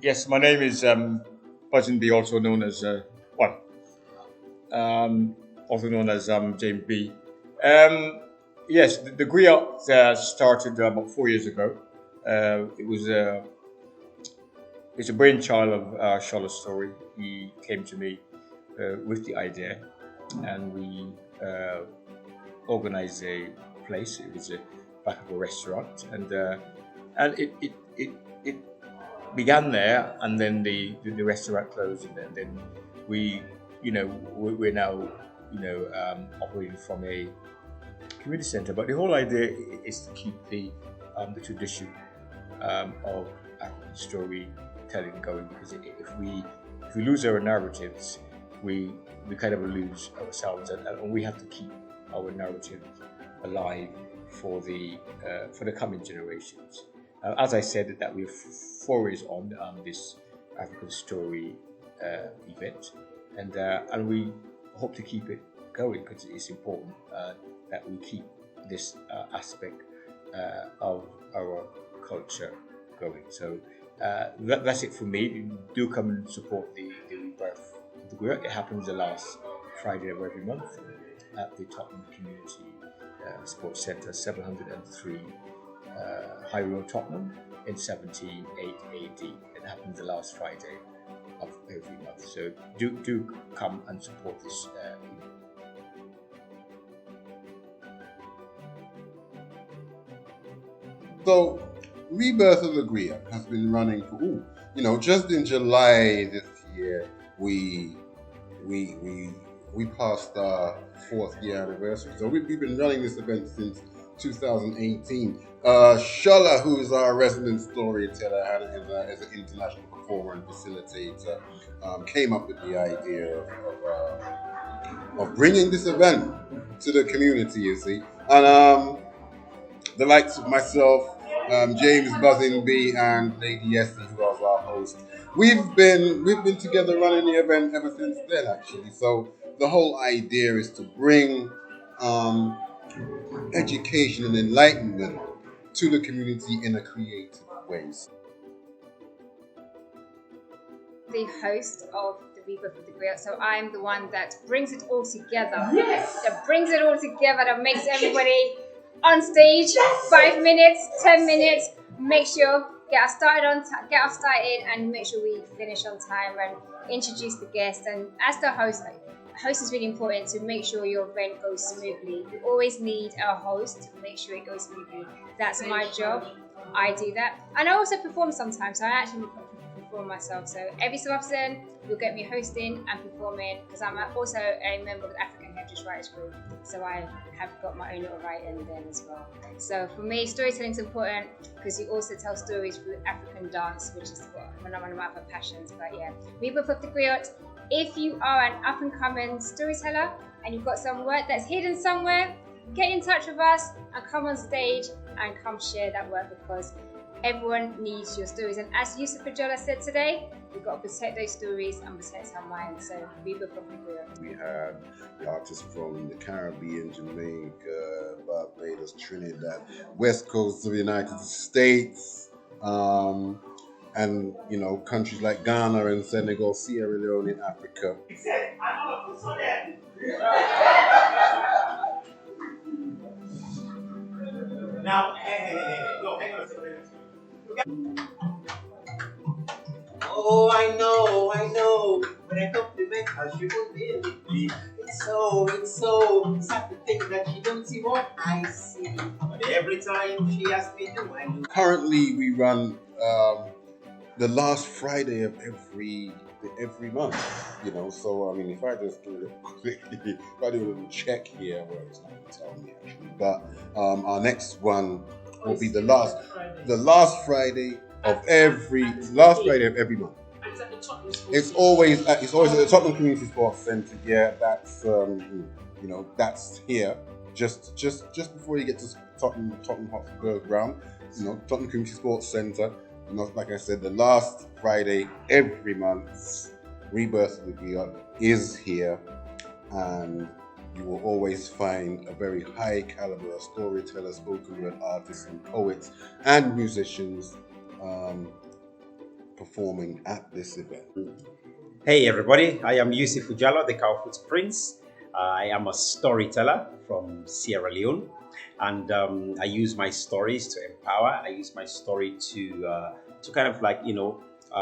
Yes, my name is Buzzin B, also known as um, also known as James B. Um, yes, the griot started about 4 years ago. It was it's a brainchild of Charlotte's Story. He came to me with the idea, and we organized a place. It was a back of a restaurant, and it began there, and then the restaurant closed, and then we, we're now, operating from a community center. But the whole idea is to keep the tradition of African storytelling going, because if we lose our narratives, we kind of lose ourselves, and we have to keep our narrative alive for the coming generations. As I said, that we're 4 years on this African story event, and we hope to keep it going, because it's important that we keep this aspect of our culture going. So that's it for me. Do come and support the Rebirth of the Griot. It happens the last Friday of every month at the Tottenham Community Sports Centre, 703 High Road, Tottenham, in 178 AD. It happens the last Friday of every month. So do come and support this event. So, Rebirth of the Griot has been running for, just in July this year, we passed our 4th-year anniversary. So we've been running this event since 2018. Shola, who is our resident storyteller and is an international performer and facilitator, came up with the idea of bringing this event to the community, you see. And the likes of myself, James Buzzin B, and Lady Essie, who was our host, we've been together running the event ever since then, actually. So the whole idea is to bring education and enlightenment to the community in a creative way. The host of the Rebirth of the Griot, so I'm the one that brings it all together. Yes! That brings it all together, that makes everybody on stage, 5 minutes, 10 minutes, make sure get us started and make sure we finish on time and introduce the guests. And as the host is really important to make sure your event goes smoothly. You always need a host to make sure it goes smoothly. That's my job. I do that. And I also perform sometimes. So I actually perform myself. So every so often, you'll get me hosting and performing, because I'm also a member of the African Heritage Writers Group. So I have got my own little writing then as well. So for me, storytelling is important because you also tell stories through African dance, which is one of my other passions. But yeah, Rebirth of the Griot. If you are an up-and-coming storyteller and you've got some work that's hidden somewhere, get in touch with us and come on stage and come share that work, because everyone needs your stories. And as Yusuf Ajola said today, we've got to protect those stories and protect our minds. So Rebirth of the Griot. We had the artists from the Caribbean, Jamaica, Barbados, Trinidad, West Coast of the United States, and countries like Ghana and Senegal, Sierra Leone in Africa. Now, hey, no, hang on a second. Oh, I know. When I compliment her, she will really be. It's so sad to think that she don't see what I see. But every time she asks me, do I do? Currently, we run the last Friday of every month. So I mean, if I just do it quickly, if I do a little check here, well, it's not going to tell me actually. But our next one will be the last Friday of every month. It's always at the Tottenham Community Sports Centre. Yeah, that's that's here just before you get to Tottenham Hotspur ground. Tottenham Community Sports Centre. Like I said, the last Friday every month, Rebirth of the Griot is here, and you will always find a very high caliber of storytellers, spoken word artists, and poets and musicians performing at this event. Hey everybody, I am Yusuf Ujalo, the Cowfoot Prince. I am a storyteller from Sierra Leone, and I use my stories to empower. I use my story to kind of like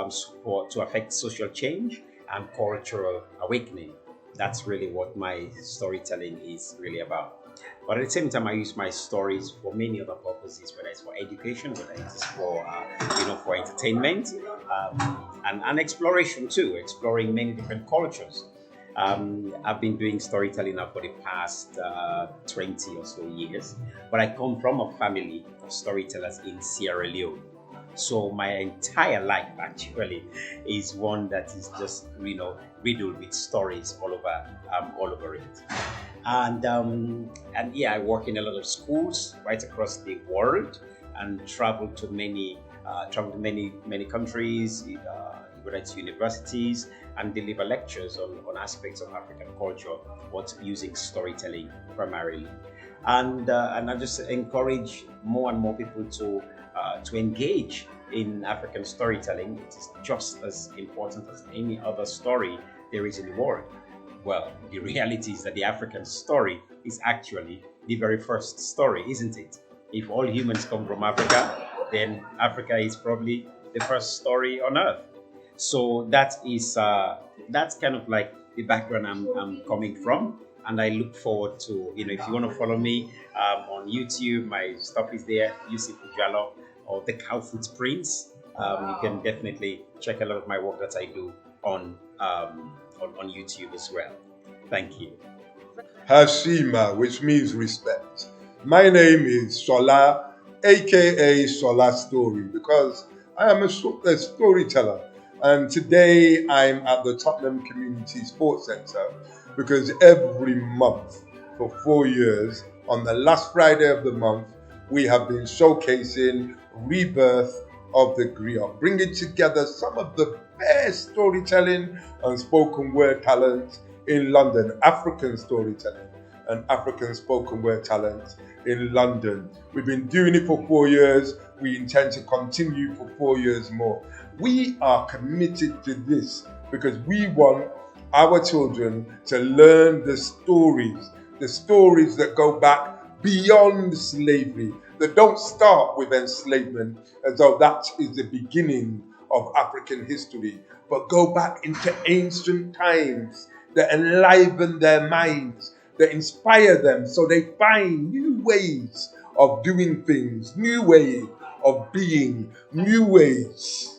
support, to affect social change and cultural awakening. That's really what my storytelling is really about. But at the same time, I use my stories for many other purposes, whether it's for education, whether it's for for entertainment, and exploration too, exploring many different cultures. I've been doing storytelling now for the past 20 or so years, but I come from a family of storytellers in Sierra Leone. So my entire life actually is one that is just riddled with stories all over it. And yeah, I work in a lot of schools right across the world and travel to many countries, whether it's universities, and deliver lectures on aspects of African culture, but using storytelling primarily. And I just encourage more and more people to engage in African storytelling. It is just as important as any other story there is in the world. Well, the reality is that the African story is actually the very first story, isn't it? If all humans come from Africa, then Africa is probably the first story on earth. So that's kind of like the background I'm coming from, and I look forward to if you want to follow me on YouTube, my stuff is there, Yusuf Ujalo or the Cowfoot Prince. You can definitely check a lot of my work that I do on YouTube as well. Thank you. Hashima, which means respect. My name is Shola, aka Shola Story, because I am a storyteller. And today I'm at the Tottenham Community Sports Centre because every month for 4 years, on the last Friday of the month, we have been showcasing Rebirth of the Griot, bringing together some of the best storytelling and spoken word talent in London, African storytelling and African spoken word talent in London. We've been doing it for 4 years. We intend to continue for 4 years more. We are committed to this because we want our children to learn the stories that go back beyond slavery, that don't start with enslavement as though that is the beginning of African history, but go back into ancient times that enliven their minds, that inspire them so they find new ways of doing things, new ways of being, new ways.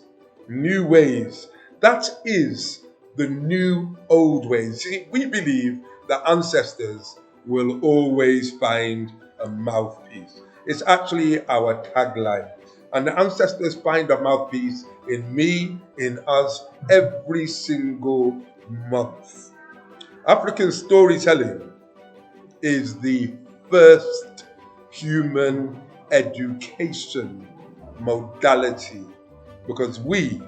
That is the new old ways. See, we believe that ancestors will always find a mouthpiece. It's actually our tagline. And the ancestors find a mouthpiece in me, in us, every single month. African storytelling is the first human education modality because we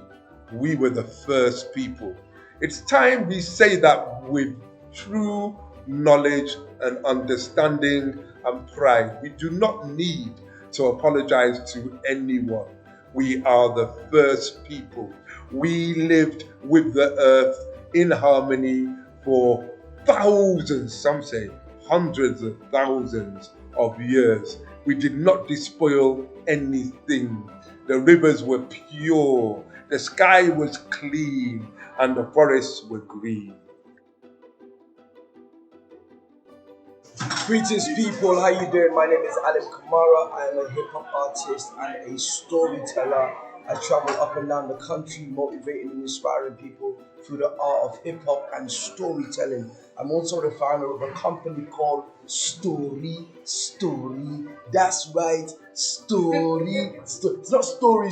were the first people. It's time we say that with true knowledge and understanding and pride. We do not need to apologize to anyone. We are the first people. We lived with the earth in harmony for thousands, some say hundreds of thousands of years. We did not despoil anything. The rivers were pure, the sky was clean, and the forests were green. Greetings people, how you doing? My name is Adam Kamara. I am a hip hop artist and a storyteller. I travel up and down the country motivating and inspiring people through the art of hip hop and storytelling. I'm also the founder of a company called Story. That's right, Story. It's not story.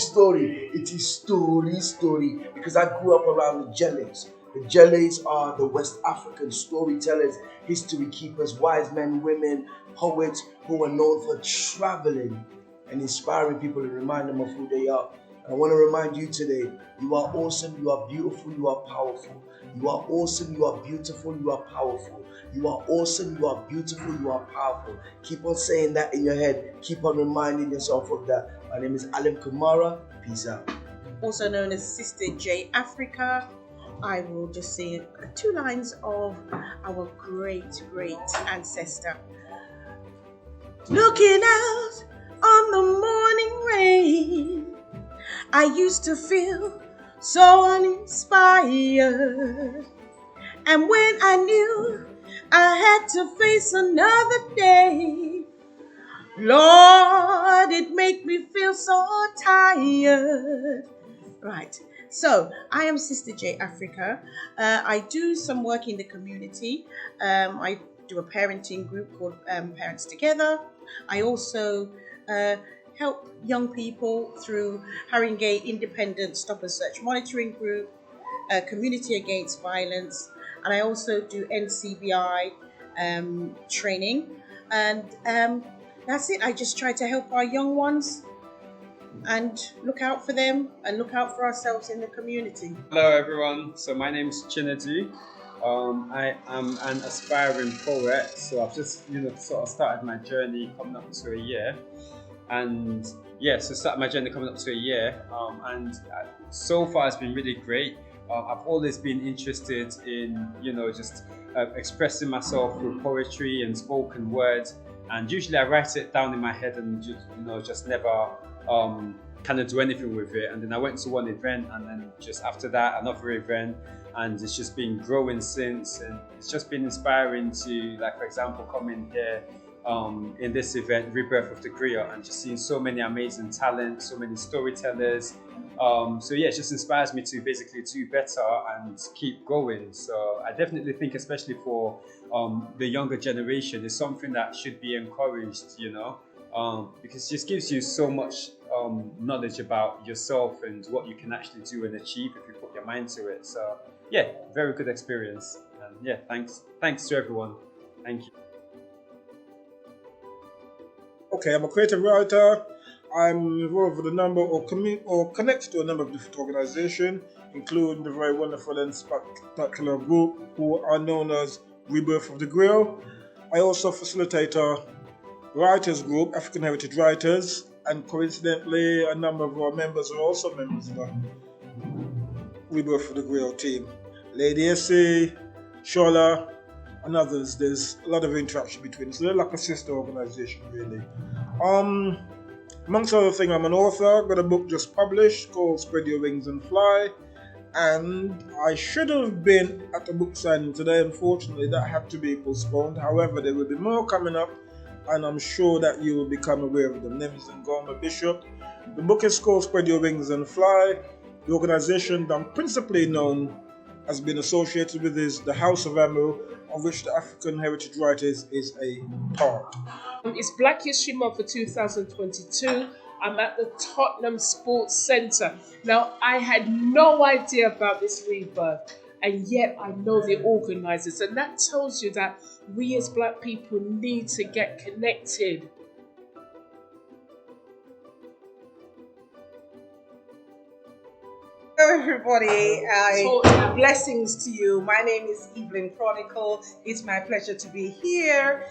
It is Story. Because I grew up around the Jellies. The Jellies are the West African storytellers, history keepers, wise men, women, poets who are known for traveling and inspiring people and remind them of who they are. And I want to remind you today, you are awesome, you are beautiful, you are powerful. You are awesome, you are beautiful, you are powerful. You are awesome, you are beautiful, you are powerful. Keep on saying that in your head. Keep on reminding yourself of that. My name is Alim Kumara. Peace out. also known as Sister J Africa. I will just say 2 lines of our great ancestor. Looking out on the morning rain, I used to feel so uninspired. And when I knew I had to face another day, Lord, it made me feel so tired. Right. So I am Sister J Africa. I do some work in the community. I do a parenting group called Parents Together. I also help young people through Haringey Independent Stop and Search Monitoring Group, Community Against Violence, and I also do NCBI training. And that's it. I just try to help our young ones and look out for them and look out for ourselves in the community. Hello everyone, so my name is Chinedu. I am an aspiring poet, so I've just sort of started my journey coming up to a year. And so started my journey coming up to a year, and so far it's been really great. I've always been interested in just expressing myself through poetry and spoken word, and usually I write it down in my head and just never kind of do anything with it. And then I went to one event, and then just after that another event, and it's just been growing since. And it's just been inspiring to, like, for example, come in here in this event, Rebirth of the Griot, and just seeing so many amazing talent, so many storytellers. So yeah, it just inspires me to basically do better and keep going. So I definitely think, especially for the younger generation, it's something that should be encouraged, because it just gives you so much knowledge about yourself and what you can actually do and achieve if you put your mind to it. So yeah, very good experience. And yeah, thanks to everyone. Thank you. Okay, I'm a creative writer. I'm involved with a number or connected to a number of different organizations, including the very wonderful and spectacular group who are known as Rebirth of the Griot. I also facilitate a writers group, African Heritage Writers, and coincidentally, a number of our members are also members of the Rebirth of the Griot team. Lady Essie, Shola, and others. There's a lot of interaction between us. So they're like a sister organization, really. Amongst other things, I'm an author. Got a book just published called Spread Your Wings and Fly. And I should have been at a book signing today. Unfortunately, that had to be postponed. However, there will be more coming up, and I'm sure that you will become aware of them. Name is Ngoma Bishop. The book is called Spread Your Wings and Fly. The organization that I'm principally known has been associated with is the House of Amu, of which the African Heritage Writers is a part. It's Black History Month for 2022. I'm at the Tottenham Sports Centre. Now, I had no idea about this rebirth, and yet I know the organisers, and that tells you that we as Black people need to get connected. Hello everybody, blessings to you. My name is Evelyn Chronicle. It's my pleasure to be here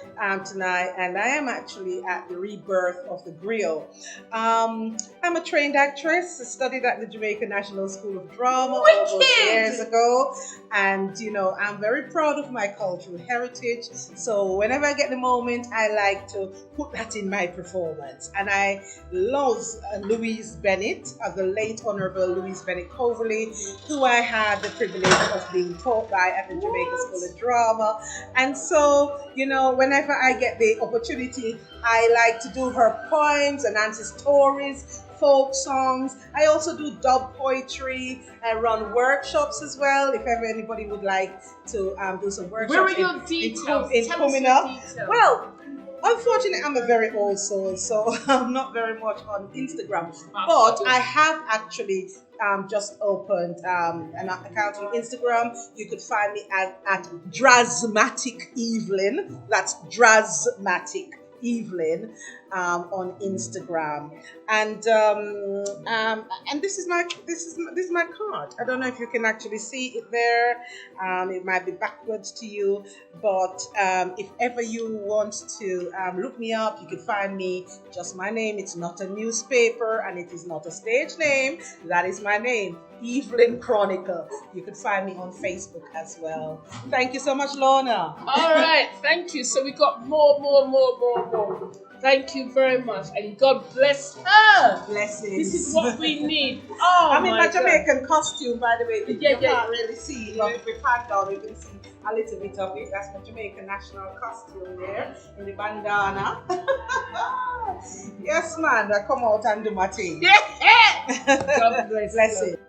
tonight, and I am actually at the Rebirth of the Griot. I'm a trained actress. I studied at the Jamaica National School of Drama all those years ago, and I'm very proud of my cultural heritage. So whenever I get the moment, I like to put that in my performance. And I love Louise Bennett, the late Honorable Louise Bennett Coverley, who I had the privilege of being taught by at the Jamaica School of Drama. And so, whenever I get the opportunity, I like to do her poems and answer stories, folk songs. I also do dub poetry. I run workshops as well, if ever anybody would like to do some workshops. Where are your details? In coming up. Well, unfortunately, I'm a very old soul, so I'm not very much on Instagram. But I have actually just opened an account on Instagram. You could find me at Drasmatic Evelyn. That's Drasmatic Evelyn. on Instagram. And this is my card. I don't know if you can actually see it there. It might be backwards to you, but if ever you want to look me up, you can find me. Just my name. It's not a newspaper and it is not a stage name. That is my name, Evelyn Chronicle. You could find me on Facebook as well. Thank you so much, Lorna. All right, thank you. So we got more. Thank you very much, and God bless her. Blessings. This is what we need. Oh, I'm in my God. Jamaican costume, by the way. You Yeah. can't really see it, but if we pan down, you can see a little bit of it. That's my Jamaican national costume there in the bandana. Yes, man. I come out and do my thing. Yeah. God bless. Bless it.